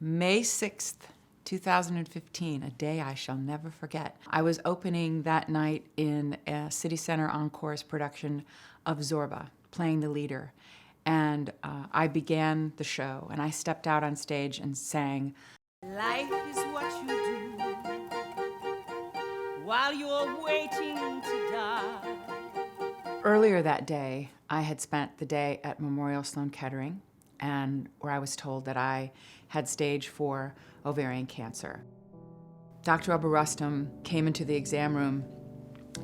May 6th, 2015, a day I shall never forget. I was opening that night in a City Center Encore's production of Zorba, playing the leader. And I began the show, and I stepped out on stage and sang, "Life is what you do while you're waiting to die." Earlier that day, I had spent the day at Memorial Sloan Kettering, and where I was told that I had stage 4 ovarian cancer. Dr. Oberustum came into the exam room,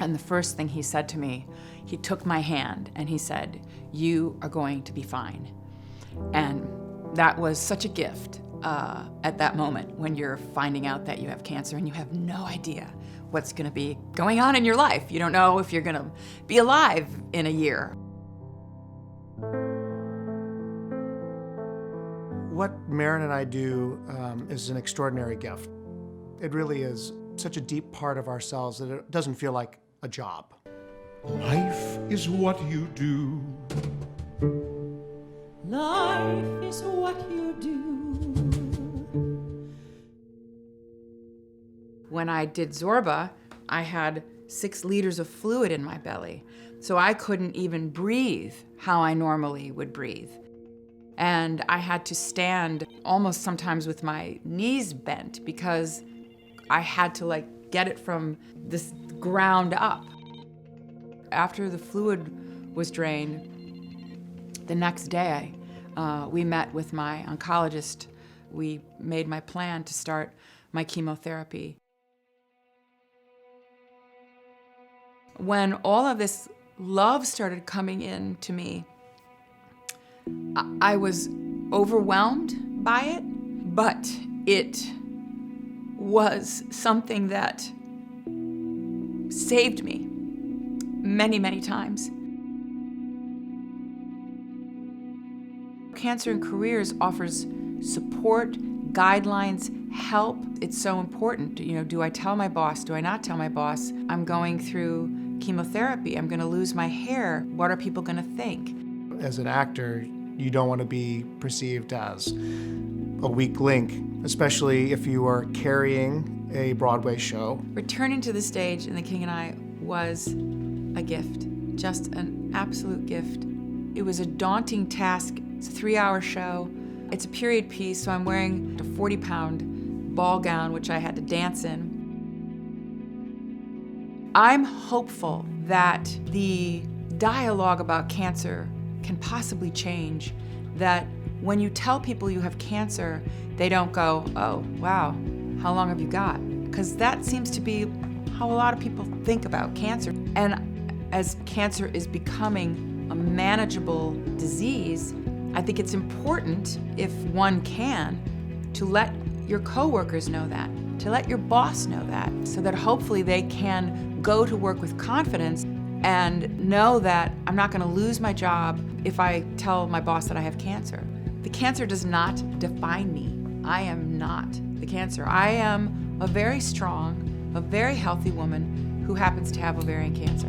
and the first thing he said to me, he took my hand and he said, "You are going to be fine." And that was such a gift at that moment when you're finding out that you have cancer and you have no idea what's gonna be going on in your life. You don't know if you're gonna be alive in a year. What Marin and I do is an extraordinary gift. It really is such a deep part of ourselves that it doesn't feel like a job. Life is what you do. Life is what you do. When I did Zorba, I had 6 liters of fluid in my belly, so I couldn't even breathe how I normally would breathe. And I had to stand almost sometimes with my knees bent because I had to get it from this ground up. After the fluid was drained, the next day we met with my oncologist. We made my plan to start my chemotherapy. When all of this love started coming in to me, I was overwhelmed by it, but it was something that saved me many, many times. Cancer in Careers offers support, guidelines, help. It's so important. Do I tell my boss? Do I not tell my boss? I'm going through chemotherapy. I'm going to lose my hair. What are people going to think? As an actor, you don't want to be perceived as a weak link, especially if you are carrying a Broadway show. Returning to the stage in The King and I was a gift, just an absolute gift. It was a daunting task. It's a 3-hour show. It's a period piece, so I'm wearing a 40-pound ball gown, which I had to dance in. I'm hopeful that the dialogue about cancer can possibly change, that when you tell people you have cancer, they don't go, "Oh, wow, how long have you got?" Because that seems to be how a lot of people think about cancer. And as cancer is becoming a manageable disease, I think it's important, if one can, to let your coworkers know that, to let your boss know that, so that hopefully they can go to work with confidence and know that I'm not going to lose my job if I tell my boss that I have cancer. The cancer does not define me. I am not the cancer. I am a very strong, a very healthy woman who happens to have ovarian cancer.